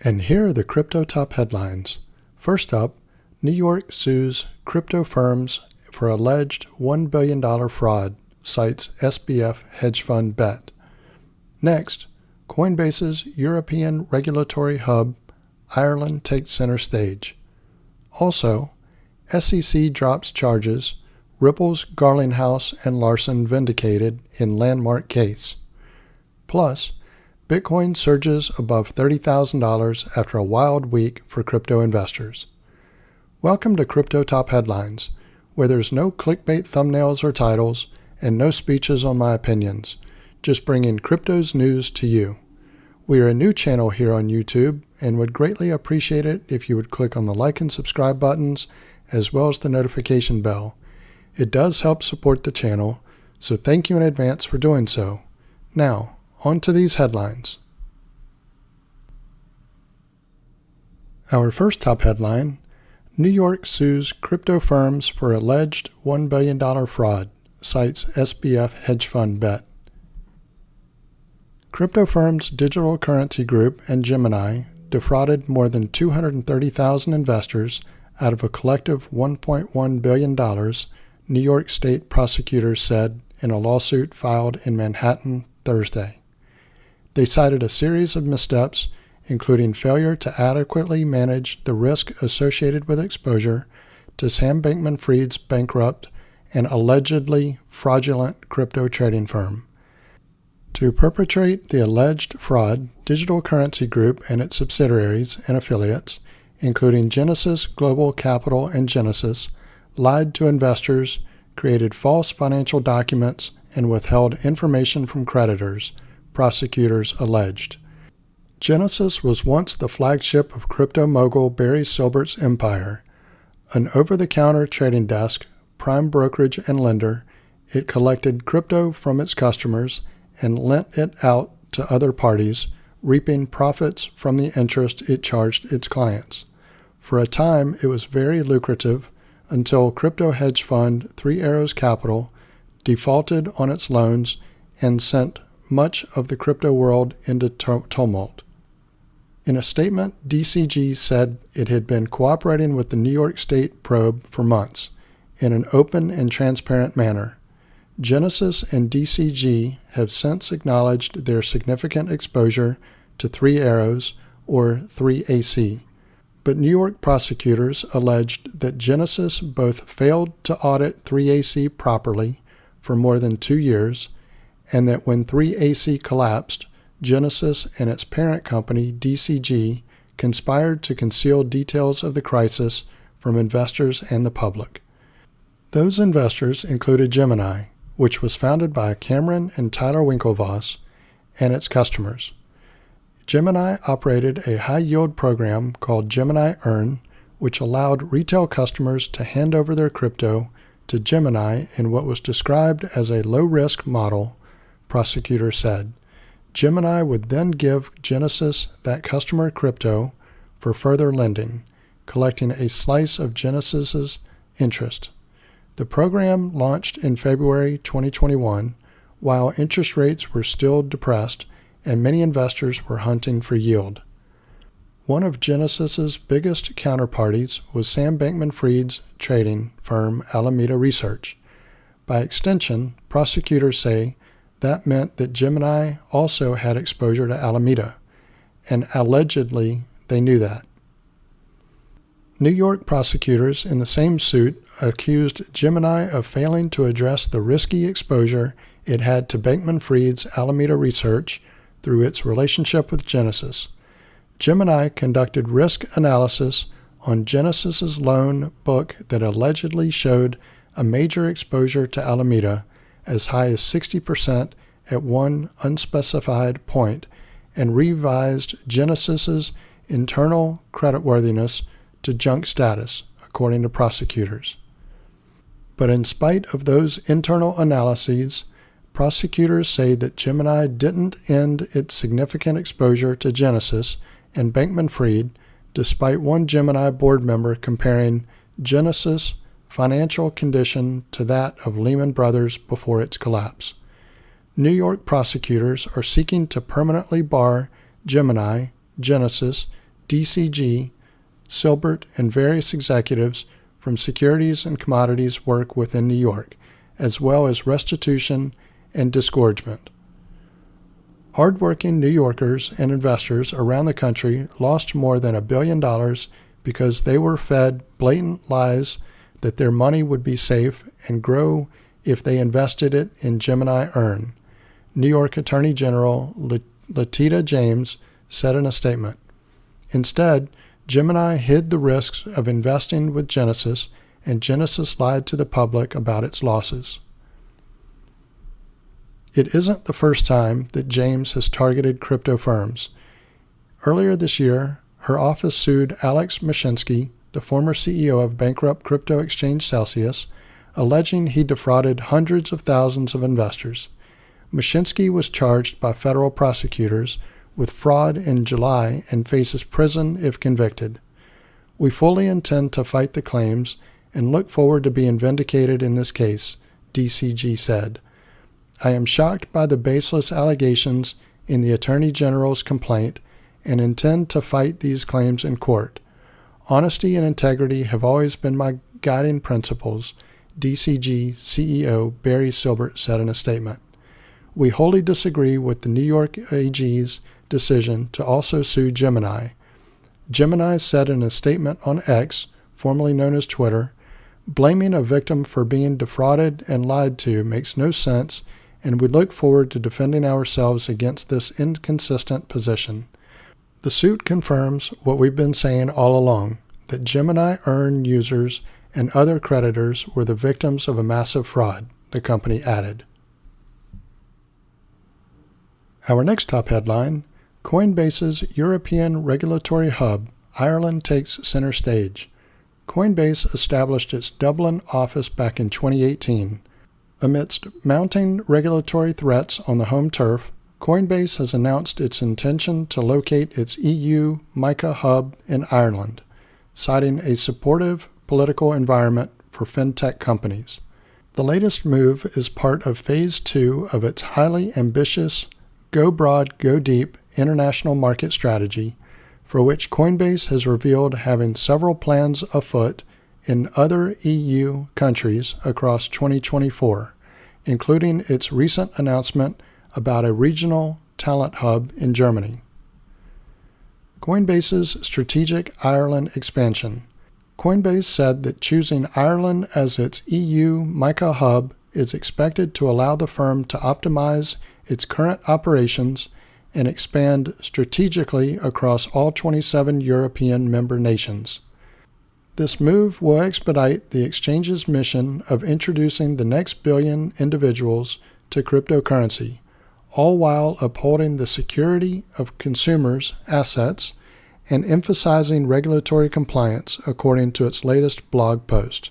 And here are the crypto top headlines. First up, New York sues crypto firms for alleged $1 billion fraud, cites SBF hedge fund bet. Next, Coinbase's European regulatory hub, Ireland takes center stage. Also, SEC drops charges, Ripple's Garlinghouse and Larsen vindicated in landmark case. Plus, Bitcoin surges above $30,000 after a wild week for crypto investors. Welcome to Crypto Top Headlines, where there's no clickbait thumbnails or titles and no speeches on my opinions, just bringing crypto's news to you. We are a new channel here on YouTube and would greatly appreciate it if you would click on the like and subscribe buttons as well as the notification bell. It does help support the channel, so thank you in advance for doing so. Now, on to these headlines. Our first top headline, New York sues crypto firms for alleged $1 billion fraud, cites SBF hedge fund bet. Crypto firms Digital Currency Group and Gemini defrauded more than 230,000 investors out of a collective $1.1 billion, New York State prosecutors said in a lawsuit filed in Manhattan Thursday. They cited a series of missteps, including failure to adequately manage the risk associated with exposure to Sam Bankman-Fried's bankrupt and allegedly fraudulent crypto trading firm. To perpetrate the alleged fraud, Digital Currency Group and its subsidiaries and affiliates, including Genesis Global Capital and Genesis, lied to investors, created false financial documents, and withheld information from creditors, prosecutors alleged. Genesis was once the flagship of crypto mogul Barry Silbert's empire. An over-the-counter trading desk, prime brokerage and lender, it collected crypto from its customers and lent it out to other parties, reaping profits from the interest it charged its clients. For a time, it was very lucrative until crypto hedge fund Three Arrows Capital defaulted on its loans and sent much of the crypto world into tumult. In a statement, DCG said it had been cooperating with the New York State probe for months in an open and transparent manner. Genesis and DCG have since acknowledged their significant exposure to Three Arrows, or 3AC. But New York prosecutors alleged that Genesis both failed to audit 3AC properly for more than 2 years, and that when 3AC collapsed, Genesis and its parent company, DCG, conspired to conceal details of the crisis from investors and the public. Those investors included Gemini, which was founded by Cameron and Tyler Winklevoss, and its customers. Gemini operated a high-yield program called Gemini Earn, which allowed retail customers to hand over their crypto to Gemini in what was described as a low-risk model, prosecutors said. Gemini would then give Genesis that customer crypto for further lending, collecting a slice of Genesis's interest. The program launched in February 2021, while interest rates were still depressed and many investors were hunting for yield. One of Genesis's biggest counterparties was Sam Bankman-Fried's trading firm Alameda Research. By extension, prosecutors say that meant that Gemini also had exposure to Alameda, and allegedly they knew that. New York prosecutors in the same suit accused Gemini of failing to address the risky exposure it had to Bankman-Fried's Alameda Research through its relationship with Genesis. Gemini conducted risk analysis on Genesis's loan book that allegedly showed a major exposure to Alameda, as high as 60% at one unspecified point, and revised Genesis's internal creditworthiness to junk status, according to prosecutors. But in spite of those internal analyses, prosecutors say that Gemini didn't end its significant exposure to Genesis and Bankman-Fried, despite one Gemini board member comparing Genesis' financial condition to that of Lehman Brothers before its collapse. New York prosecutors are seeking to permanently bar Gemini, Genesis, DCG, Silbert, and various executives from securities and commodities work within New York, as well as restitution and disgorgement. Hardworking New Yorkers and investors around the country lost more than $1 billion because they were fed blatant lies that their money would be safe and grow if they invested it in Gemini Earn, New York Attorney General Letitia James said in a statement. Instead, Gemini hid the risks of investing with Genesis, and Genesis lied to the public about its losses. It isn't the first time that James has targeted crypto firms. Earlier this year, her office sued Alex Mashinsky, the former CEO of bankrupt crypto exchange Celsius, alleging he defrauded hundreds of thousands of investors. Mashinsky was charged by federal prosecutors with fraud in July and faces prison if convicted. We fully intend to fight the claims and look forward to being vindicated in this case, DCG said. I am shocked by the baseless allegations in the Attorney General's complaint and intend to fight these claims in court. Honesty and integrity have always been my guiding principles, DCG CEO Barry Silbert said in a statement. We wholly disagree with the New York AG's decision to also sue Gemini. Gemini said in a statement on X, formerly known as Twitter, blaming a victim for being defrauded and lied to makes no sense, and we look forward to defending ourselves against this inconsistent position. The suit confirms what we've been saying all along, that Gemini Earn users and other creditors were the victims of a massive fraud, the company added. Our next top headline, Coinbase's European regulatory hub, Ireland takes center stage. Coinbase established its Dublin office back in 2018. Amidst mounting regulatory threats on the home turf, Coinbase has announced its intention to locate its EU MiCA hub in Ireland, citing a supportive political environment for fintech companies. The latest move is part of Phase 2 of its highly ambitious Go Broad, Go Deep international market strategy, for which Coinbase has revealed having several plans afoot in other EU countries across 2024, including its recent announcement about a regional talent hub in Germany. Coinbase's strategic Ireland expansion. Coinbase said that choosing Ireland as its EU MiCA hub is expected to allow the firm to optimize its current operations and expand strategically across all 27 European member nations. This move will expedite the exchange's mission of introducing the next billion individuals to cryptocurrency, all while upholding the security of consumers' assets and emphasizing regulatory compliance, according to its latest blog post.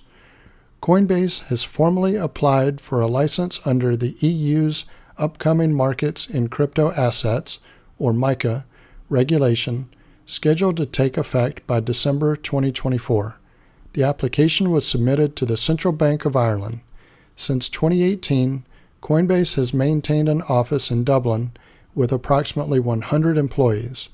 Coinbase has formally applied for a license under the EU's upcoming Markets in Crypto Assets, or MiCA, regulation, scheduled to take effect by December 2024. The application was submitted to the Central Bank of Ireland. Since 2018, Coinbase has maintained an office in Dublin with approximately 100 employees.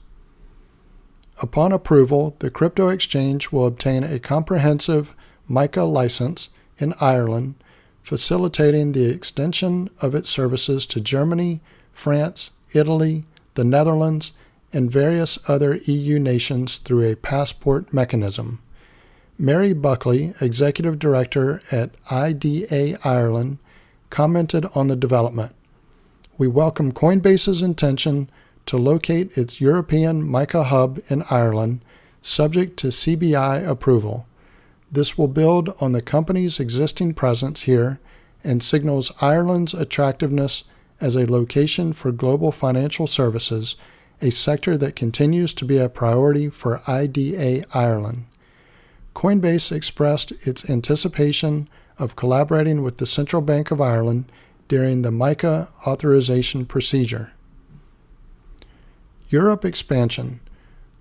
Upon approval, the crypto exchange will obtain a comprehensive MiCA license in Ireland, facilitating the extension of its services to Germany, France, Italy, the Netherlands, and various other EU nations through a passport mechanism. Mary Buckley, Executive Director at IDA Ireland, commented on the development. We welcome Coinbase's intention to locate its European MiCA hub in Ireland, subject to CBI approval. This will build on the company's existing presence here and signals Ireland's attractiveness as a location for global financial services, a sector that continues to be a priority for IDA Ireland. Coinbase expressed its anticipation of collaborating with the Central Bank of Ireland during the MiCA authorization procedure. Europe expansion.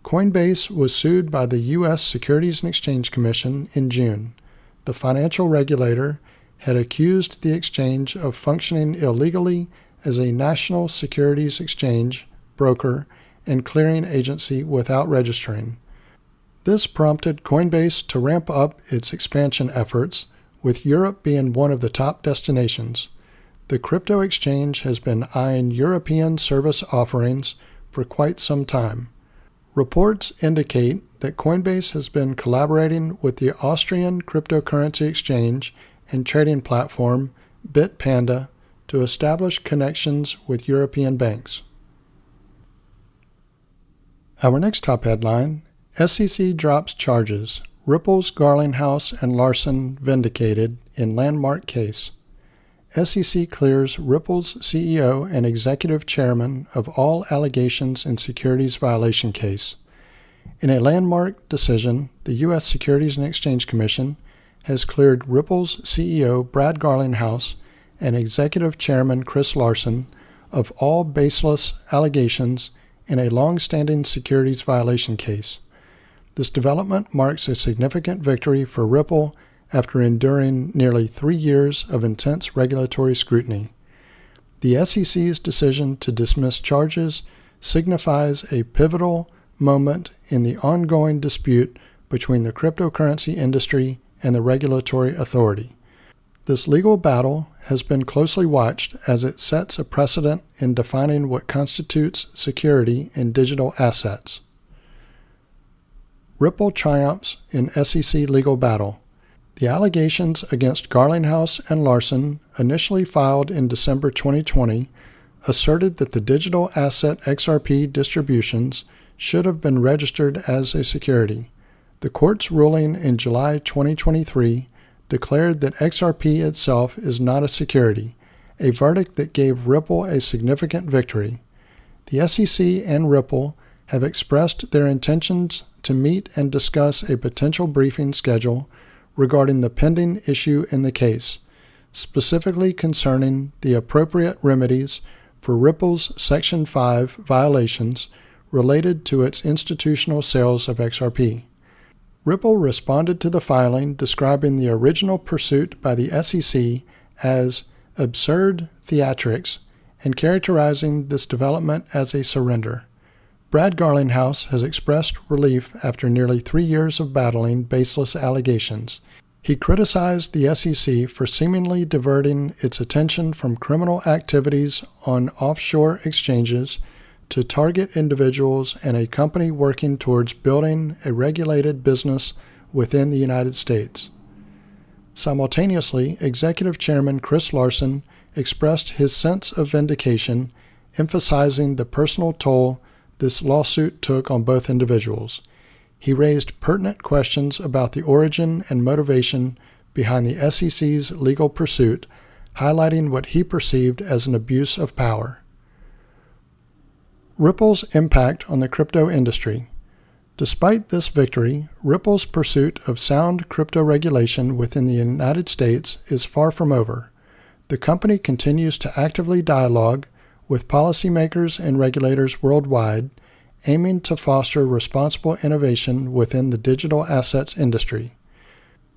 Coinbase was sued by the U.S. Securities and Exchange Commission in June. The financial regulator had accused the exchange of functioning illegally as a national securities exchange, broker, and clearing agency without registering. This prompted Coinbase to ramp up its expansion efforts, with Europe being one of the top destinations. The crypto exchange has been eyeing European service offerings for quite some time. Reports indicate that Coinbase has been collaborating with the Austrian cryptocurrency exchange and trading platform Bitpanda to establish connections with European banks. Our next top headline: SEC drops charges, Ripple's Garlinghouse and Larsen vindicated in landmark case. SEC clears Ripple's CEO and executive chairman of all allegations in securities violation case. In a landmark decision, the U.S. Securities and Exchange Commission has cleared Ripple's CEO Brad Garlinghouse and executive chairman Chris Larsen of all baseless allegations in a long-standing securities violation case. This development marks a significant victory for Ripple after enduring nearly 3 years of intense regulatory scrutiny. The SEC's decision to dismiss charges signifies a pivotal moment in the ongoing dispute between the cryptocurrency industry and the regulatory authority. This legal battle has been closely watched as it sets a precedent in defining what constitutes security in digital assets. Ripple triumphs in SEC legal battle. The allegations against Garlinghouse and Larsen, initially filed in December 2020, asserted that the digital asset XRP distributions should have been registered as a security. The court's ruling in July 2023 declared that XRP itself is not a security, a verdict that gave Ripple a significant victory. The SEC and Ripple have expressed their intentions to meet and discuss a potential briefing schedule regarding the pending issue in the case, specifically concerning the appropriate remedies for Ripple's Section 5 violations related to its institutional sales of XRP. Ripple responded to the filing describing the original pursuit by the SEC as absurd theatrics and characterizing this development as a surrender. Brad Garlinghouse has expressed relief after nearly 3 years of battling baseless allegations. He criticized the SEC for seemingly diverting its attention from criminal activities on offshore exchanges to target individuals and a company working towards building a regulated business within the United States. Simultaneously, Executive Chairman Chris Larsen expressed his sense of vindication, emphasizing the personal toll this lawsuit took on both individuals. He raised pertinent questions about the origin and motivation behind the SEC's legal pursuit, highlighting what he perceived as an abuse of power. Ripple's impact on the crypto industry. Despite this victory, Ripple's pursuit of sound crypto regulation within the United States is far from over. The company continues to actively dialogue with policymakers and regulators worldwide, aiming to foster responsible innovation within the digital assets industry.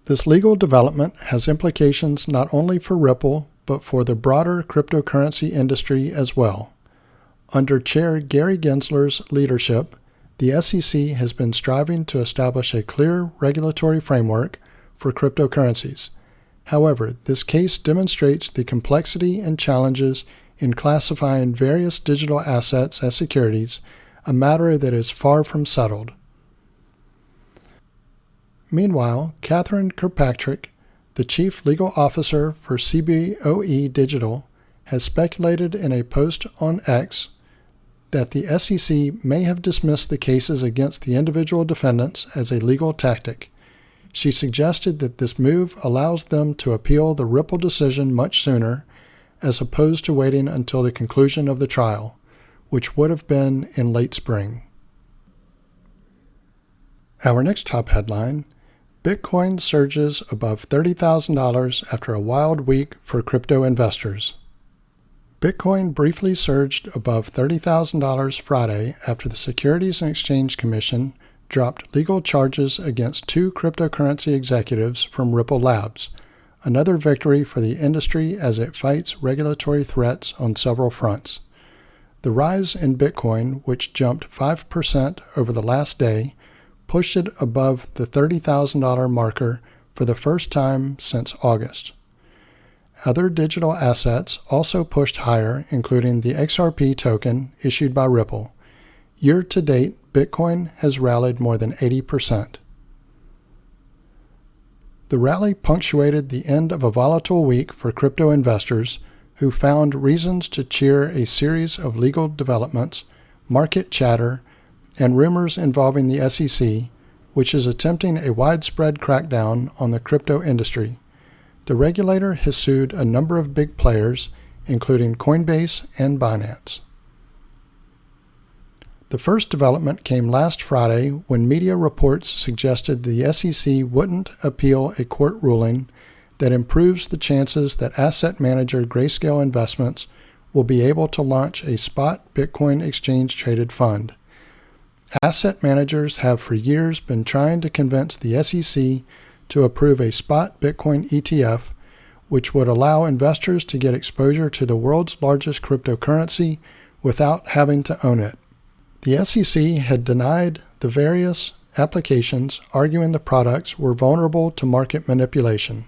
This legal development has implications not only for Ripple, but for the broader cryptocurrency industry as well. Under Chair Gary Gensler's leadership, the SEC has been striving to establish a clear regulatory framework for cryptocurrencies. However, this case demonstrates the complexity and challenges in classifying various digital assets as securities, a matter that is far from settled. Meanwhile, Catherine Kirkpatrick, the Chief Legal Officer for CBOE Digital, has speculated in a post on X that the SEC may have dismissed the cases against the individual defendants as a legal tactic. She suggested that this move allows them to appeal the Ripple decision much sooner, as opposed to waiting until the conclusion of the trial, which would have been in late spring. Our next top headline: Bitcoin surges above $30,000 after a wild week for crypto investors. Bitcoin briefly surged above $30,000 Friday after the Securities and Exchange Commission dropped legal charges against 2 cryptocurrency executives from Ripple Labs, another victory for the industry as it fights regulatory threats on several fronts. The rise in Bitcoin, which jumped 5% over the last day, pushed it above the $30,000 marker for the first time since August. Other digital assets also pushed higher, including the XRP token issued by Ripple. Year to date, Bitcoin has rallied more than 80%. The rally punctuated the end of a volatile week for crypto investors who found reasons to cheer a series of legal developments, market chatter, and rumors involving the SEC, which is attempting a widespread crackdown on the crypto industry. The regulator has sued a number of big players, including Coinbase and Binance. The first development came last Friday when media reports suggested the SEC wouldn't appeal a court ruling that improves the chances that asset manager Grayscale Investments will be able to launch a spot Bitcoin exchange-traded fund. Asset managers have for years been trying to convince the SEC to approve a spot Bitcoin ETF, which would allow investors to get exposure to the world's largest cryptocurrency without having to own it. The SEC had denied the various applications, arguing the products were vulnerable to market manipulation.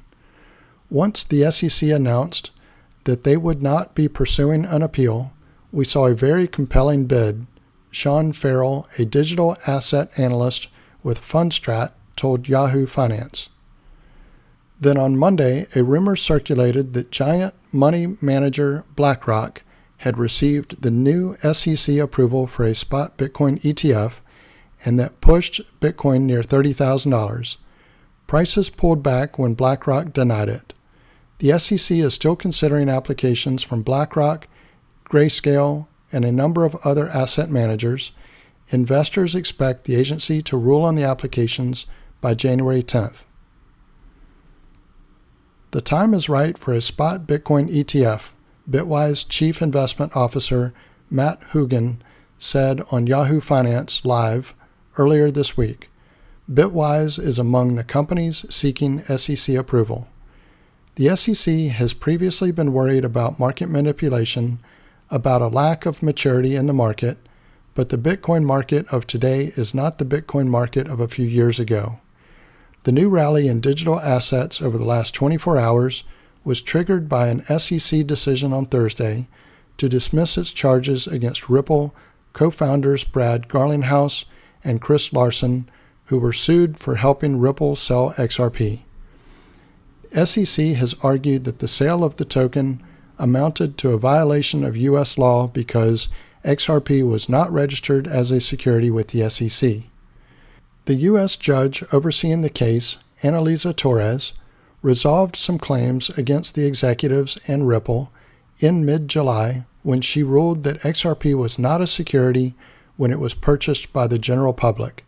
Once the SEC announced that they would not be pursuing an appeal, we saw a very compelling bid. Sean Farrell, a digital asset analyst with Fundstrat, told Yahoo Finance. Then on Monday, a rumor circulated that giant money manager BlackRock had received the new SEC approval for a spot Bitcoin ETF and that pushed Bitcoin near $30,000. Prices pulled back when BlackRock denied it. The SEC is still considering applications from BlackRock, Grayscale, and a number of other asset managers. Investors expect the agency to rule on the applications by January 10th. The time is right for a spot Bitcoin ETF, Bitwise Chief Investment Officer Matt Hugin said on Yahoo Finance Live earlier this week. Bitwise is among the companies seeking SEC approval. The SEC has previously been worried about market manipulation, about a lack of maturity in the market, but the Bitcoin market of today is not the Bitcoin market of a few years ago. The new rally in digital assets over the last 24 hours was triggered by an SEC decision on Thursday to dismiss its charges against Ripple co-founders Brad Garlinghouse and Chris Larsen, who were sued for helping Ripple sell XRP. SEC has argued that the sale of the token amounted to a violation of U.S. law because XRP was not registered as a security with the SEC. The U.S. judge overseeing the case, Annalisa Torres, resolved some claims against the executives and Ripple in mid-July when she ruled that XRP was not a security when it was purchased by the general public.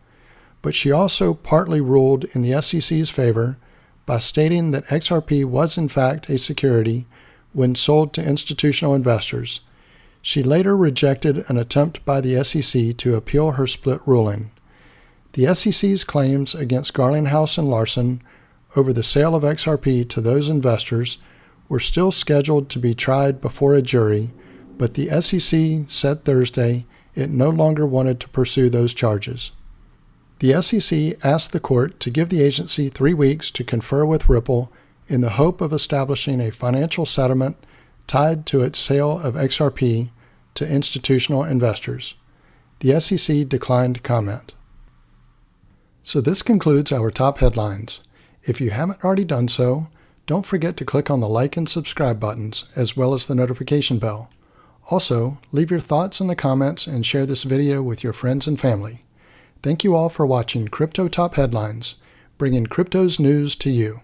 But she also partly ruled in the SEC's favor by stating that XRP was in fact a security when sold to institutional investors. She later rejected an attempt by the SEC to appeal her split ruling. The SEC's claims against Garlinghouse and Larsen over the sale of XRP to those investors were still scheduled to be tried before a jury, but the SEC said Thursday it no longer wanted to pursue those charges. The SEC asked the court to give the agency 3 weeks to confer with Ripple in the hope of establishing a financial settlement tied to its sale of XRP to institutional investors. The SEC declined comment. So this concludes our top headlines. If you haven't already done so, don't forget to click on the like and subscribe buttons, as well as the notification bell. Also, leave your thoughts in the comments and share this video with your friends and family. Thank you all for watching Crypto Top Headlines, bringing crypto's news to you.